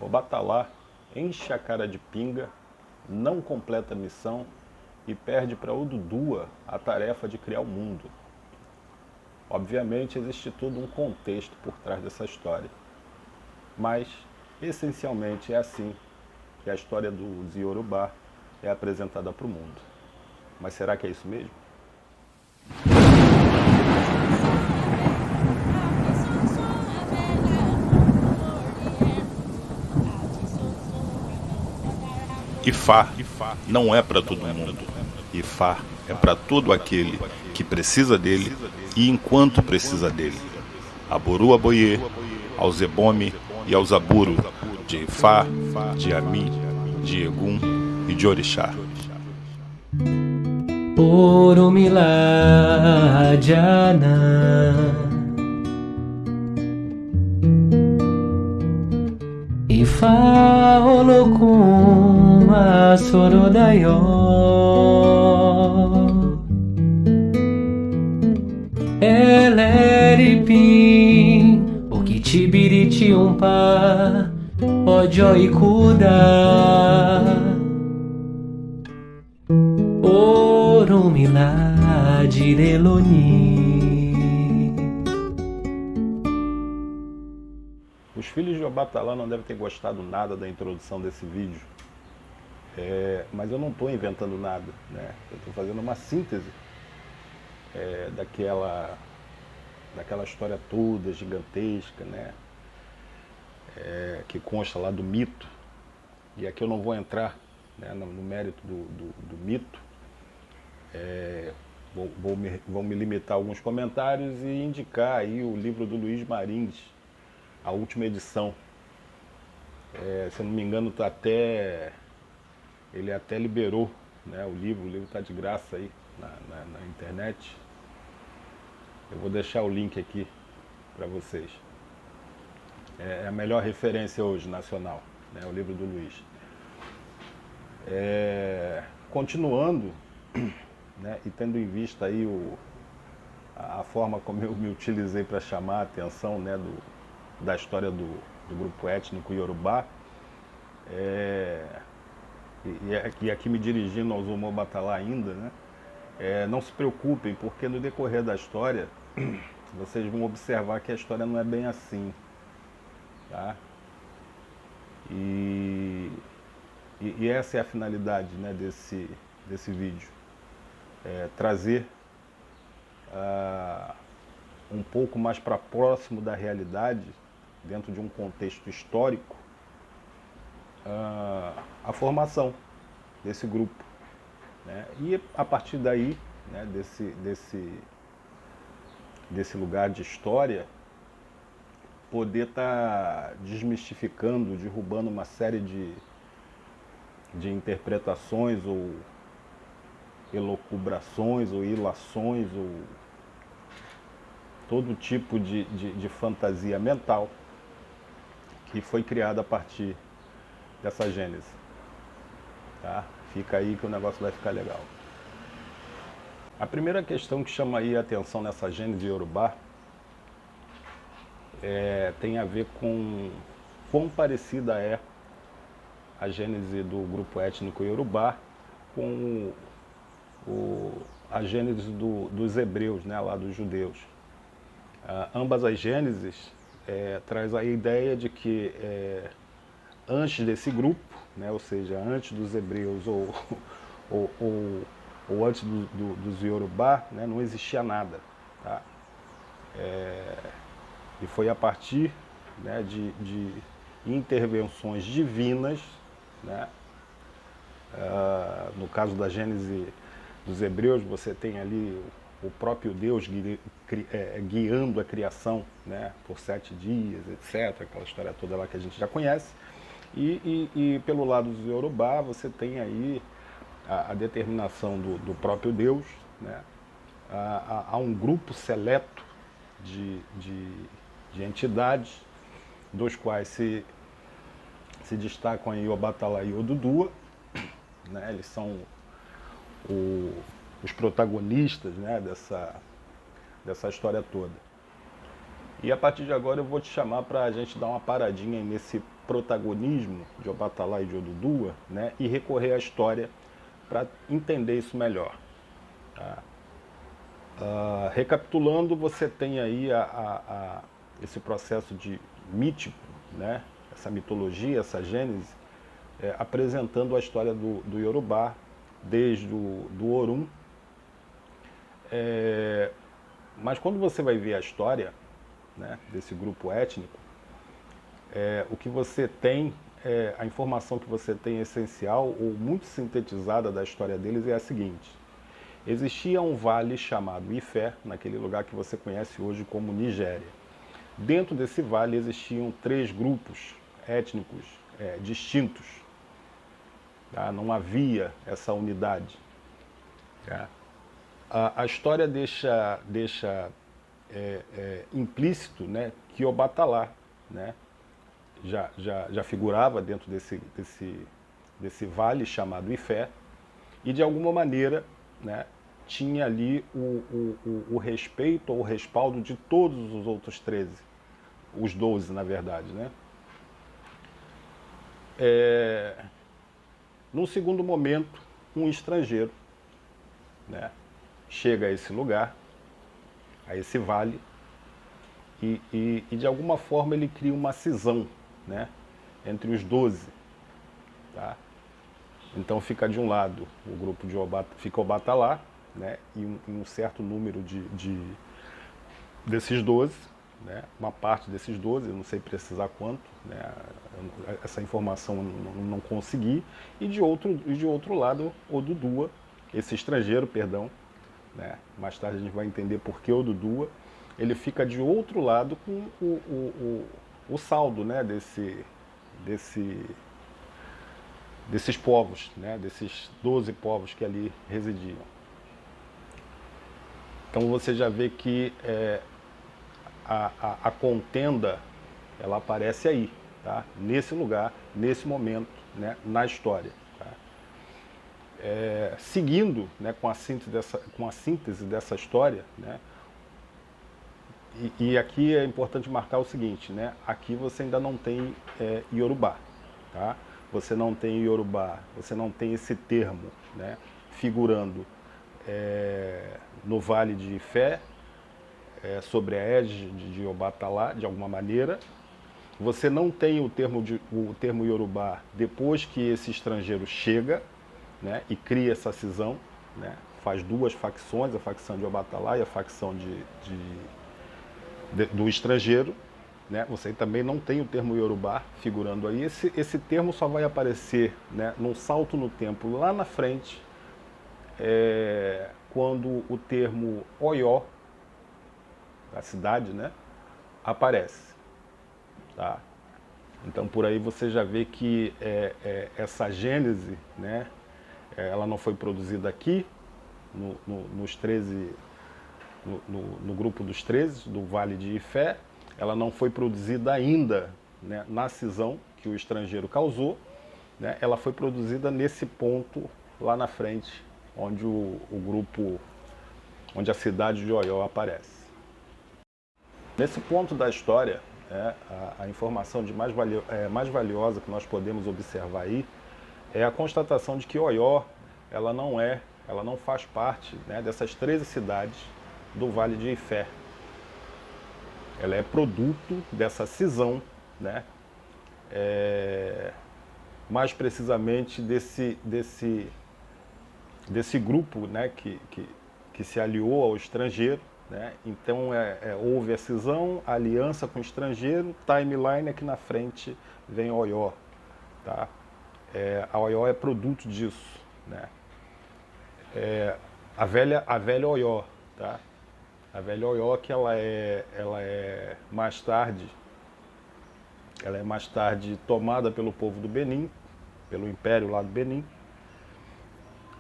O Batalá enche a cara de pinga, não completa a missão e perde para Odudua a tarefa de criar o mundo. Obviamente existe todo um contexto por trás dessa história, mas essencialmente é assim que a história dos Yorubá é apresentada para o mundo. Mas será que é isso mesmo? Ifá não é para todo mundo. Ifá é para todo aquele que precisa dele e enquanto precisa dele. Aboru Aboye, ao Zebome e ao Zaburu, de Ifá, de Ami, de Egum e de Orixá. Oromila Jana Ifá Olokun Asorodayo Eleripim Okitibiriti Umpa Ojo Ikuda Oromila Direloni. Os filhos de Obatalá não devem ter gostado nada da introdução desse vídeo, mas eu não estou inventando nada, né? Eu estou fazendo uma síntese daquela história toda gigantesca, né? Que consta lá do mito. E aqui eu não vou entrar, né, no mérito do mito. Vou me limitar a alguns comentários e indicar aí o livro do Luiz Marins, a última edição. Se eu não me engano, ele até liberou, né, o livro está de graça aí na internet. Eu vou deixar o link aqui para vocês. É a melhor referência hoje nacional, né, o livro do Luiz. Continuando, né, e tendo em vista aí a forma como eu me utilizei para chamar a atenção, né, da história do grupo étnico Yorubá, e aqui me dirigindo ao Zomo Batalá ainda, né, não se preocupem, porque no decorrer da história vocês vão observar que a história não é bem assim, tá? E essa é a finalidade, né, desse vídeo. Trazer um pouco mais para próximo da realidade, dentro de um contexto histórico, a formação desse grupo, né? E a partir daí, né, desse lugar de história, poder estar desmistificando, derrubando uma série de interpretações ou elucubrações ou ilações ou todo tipo de fantasia mental que foi criada a partir dessa gênese, tá? Fica aí que o negócio vai ficar legal. A primeira questão que chama aí a atenção nessa gênese Yorubá tem a ver com quão parecida é a gênese do grupo étnico Yorubá com a gênese dos hebreus, né, lá dos judeus. Ambas as gêneses traz a ideia de que antes desse grupo, né, ou seja, antes dos hebreus ou antes dos Yorubá, né, não existia nada, tá? E foi a partir, né, de intervenções divinas, né? No caso da Gênese dos hebreus, você tem ali o próprio Deus guiando a criação, né, por 7 dias, etc. Aquela história toda lá que a gente já conhece. E pelo lado dos Yorubá, você tem aí a determinação do próprio Deus, né, a um grupo seleto de entidades, dos quais se destacam aí Obatalá e Odudua, né? Eles são os protagonistas, né, dessa história toda. E a partir de agora eu vou te chamar para a gente dar uma paradinha nesse protagonismo de Obatalá e de Odudua, né, e recorrer à história para entender isso melhor. Tá? Recapitulando, você tem aí esse processo de mítico, né, essa mitologia, essa gênese, apresentando a história do Yorubá, desde do Orum. Mas quando você vai ver a história, né, desse grupo étnico, o que você tem, a informação que você tem essencial ou muito sintetizada da história deles é a seguinte: existia um vale chamado Ifé, naquele lugar que você conhece hoje como Nigéria. Dentro desse vale existiam 3 grupos étnicos distintos. Tá? Não havia essa unidade. Tá? A história deixa implícito, né, que Obatalá, né, já figurava dentro desse vale chamado Ifé, e de alguma maneira, né, tinha ali o respeito ou o respaldo de todos os outros 13, os 12 na verdade, né? Num segundo momento, um estrangeiro, né, chega a esse lugar, a esse vale, e de alguma forma ele cria uma cisão, né, entre os 12. Tá? Então fica de um lado o grupo de fica Obatalá, né, e um certo número desses 12, né, uma parte desses 12, eu não sei precisar quanto, né, essa informação não consegui, e de outro lado Odudua, esse estrangeiro, perdão, né, mais tarde a gente vai entender por que Odudua, ele fica de outro lado com o saldo, né, desses povos, né, desses 12 povos que ali residiam. Então você já vê que a contenda, ela aparece aí, tá? Nesse lugar, nesse momento, né, na história. Tá? Seguindo, né, com a síntese dessa história, né, e aqui é importante marcar o seguinte, né, aqui você ainda não tem Yorubá. Tá? Você não tem Yorubá, você não tem esse termo, né, figurando no Vale de Ifé, sobre a égide de Obatalá, de alguma maneira. Você não tem o termo Yorubá depois que esse estrangeiro chega, né, e cria essa cisão, né, faz 2 facções, a facção de Obatalá e a facção do estrangeiro. Né? Você também não tem o termo Yorubá figurando aí. Esse termo só vai aparecer, né, num salto no tempo lá na frente, quando o termo Oió, da cidade, né, aparece. Tá? Então por aí você já vê que essa gênese, né, ela não foi produzida aqui, nos 13, no grupo dos 13, do Vale de Ifé. Ela não foi produzida ainda, né, na cisão que o estrangeiro causou, né, ela foi produzida nesse ponto lá na frente, onde onde a cidade de Oió aparece. Nesse ponto da história, a informação mais valiosa que nós podemos observar aí é a constatação de que Oió, ela não faz parte, né, dessas 13 cidades do Vale de Ifé. Ela é produto dessa cisão, né, mais precisamente desse grupo, né, que se aliou ao estrangeiro. Né? Então houve a cisão, a aliança com o estrangeiro, timeline aqui na frente vem Oió. Tá? A Oió é produto disso. Né? A velha Oió. Tá? A velha Oió que ela é mais tarde tomada pelo povo do Benin, pelo império lá do Benin.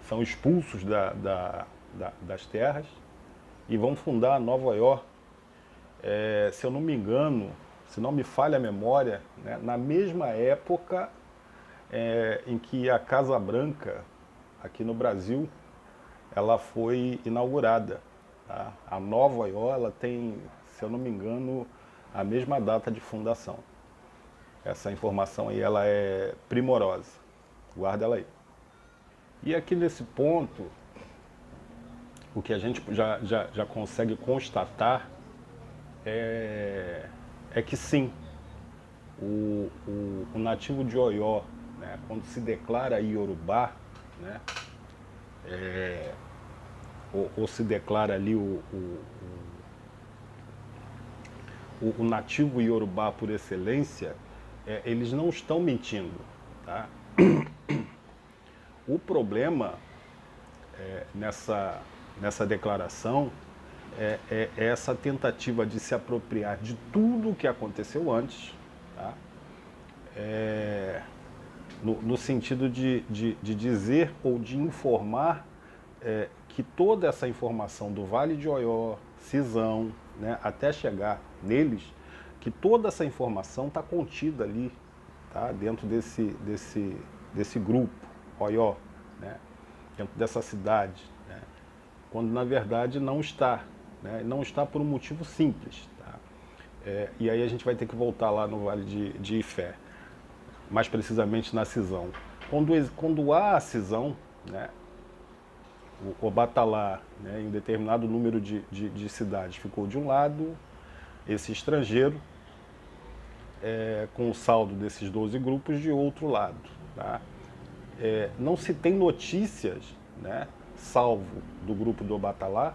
São expulsos das terras e vão fundar a Nova Oió, se eu não me engano, se não me falha a memória, né, na mesma época em que a Casa Branca, aqui no Brasil, ela foi inaugurada. Tá? A Nova Oió, ela tem, se eu não me engano, a mesma data de fundação. Essa informação aí, ela é primorosa. Guarda ela aí. E aqui nesse ponto, o que a gente já consegue constatar é que sim, o nativo de Oió, né, quando se declara Iorubá, né, ou se declara ali o nativo Iorubá por excelência, eles não estão mentindo. Tá? O problema nessa declaração é essa tentativa de se apropriar de tudo o que aconteceu antes, tá? No sentido de dizer ou de informar que toda essa informação do Vale de Oió, Cisão, né, até chegar neles, que toda essa informação está contida ali, tá, dentro desse grupo, Oió, né, dentro dessa cidade, né, quando na verdade não está, né, não está por um motivo simples. Tá? E aí a gente vai ter que voltar lá no Vale de Ifé, mais precisamente na Cisão. Quando há a cisão, né, o Obatalá, né, em um determinado número de cidades, ficou de um lado, esse estrangeiro, com o saldo desses 12 grupos, de outro lado. Tá? Não se tem notícias, né, salvo do grupo do Obatalá,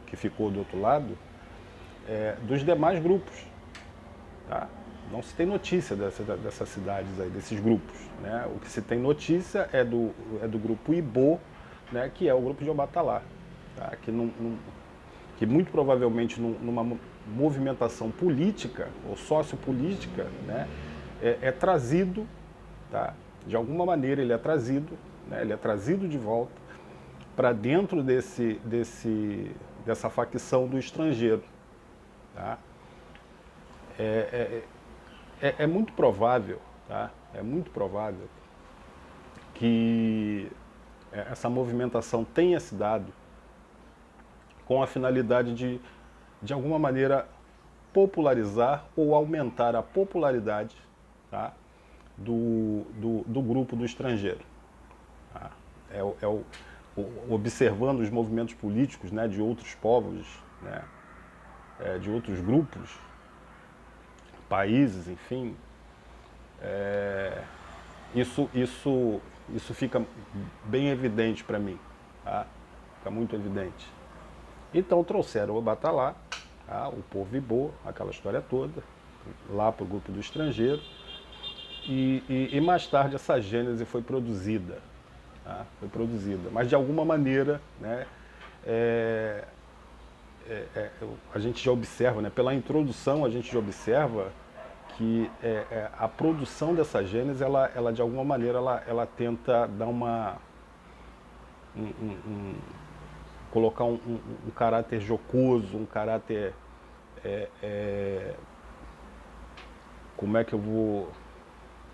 que ficou do outro lado, dos demais grupos. Tá? Não se tem notícia dessas cidades aí, desses grupos. Né? O que se tem notícia é do grupo Ibô, né, que é o grupo de Obatalá, tá? Que muito provavelmente numa movimentação política ou sociopolítica, né, é trazido, tá? De alguma maneira ele é trazido, né, ele é trazido de volta para dentro dessa facção do estrangeiro. Tá? É muito provável, tá? É muito provável que essa movimentação tenha se dado com a finalidade de alguma maneira, popularizar ou aumentar a popularidade, tá, do grupo do estrangeiro. Tá? Observando os movimentos políticos, né, de outros povos, né, de outros grupos, países, enfim, isso fica bem evidente para mim, tá? Fica muito evidente. Então trouxeram o Obatalá, tá? O povo Ibô, aquela história toda, lá para o grupo do estrangeiro, e mais tarde essa gênese foi produzida, tá? Foi produzida, mas de alguma maneira, né, a gente já observa, né, pela introdução a gente já observa que a produção dessa gênese, ela de alguma maneira, ela tenta dar colocar um caráter jocoso, um caráter, como é que eu vou,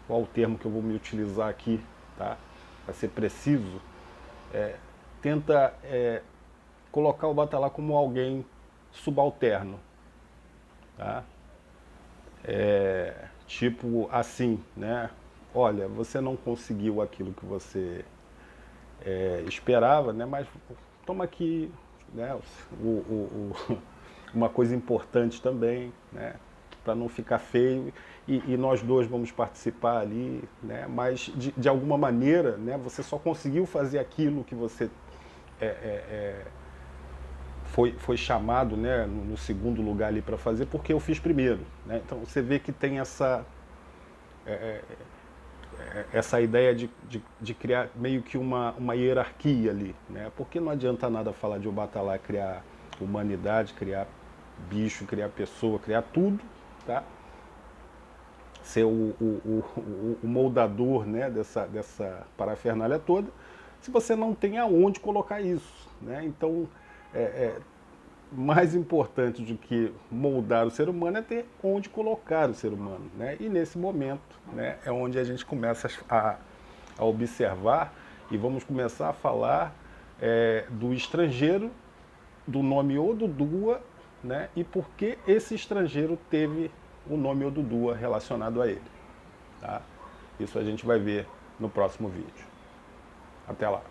qual o termo que eu vou me utilizar aqui, tá, para ser preciso, tenta colocar o Obatalá como alguém subalterno, tá? Tipo assim, né? Olha, você não conseguiu aquilo que você esperava, né? Mas toma aqui, né, uma coisa importante também, né? Para não ficar feio, e nós dois vamos participar ali, né? Mas de alguma maneira, né, você só conseguiu fazer aquilo que você foi chamado, né, no segundo lugar ali para fazer, porque eu fiz primeiro. Né? Então você vê que tem essa ideia de criar meio que uma hierarquia ali. Né? Porque não adianta nada falar de Obatalá criar humanidade, criar bicho, criar pessoa, criar tudo, tá? Ser o moldador, né, dessa parafernália toda, se você não tem aonde colocar isso. Né? Então, mais importante do que moldar o ser humano é ter onde colocar o ser humano. Né? E nesse momento, né, é onde a gente começa a observar e vamos começar a falar do estrangeiro, do nome Odudua, né, e por que esse estrangeiro teve o nome Odudua relacionado a ele. Tá? Isso a gente vai ver no próximo vídeo. Até lá.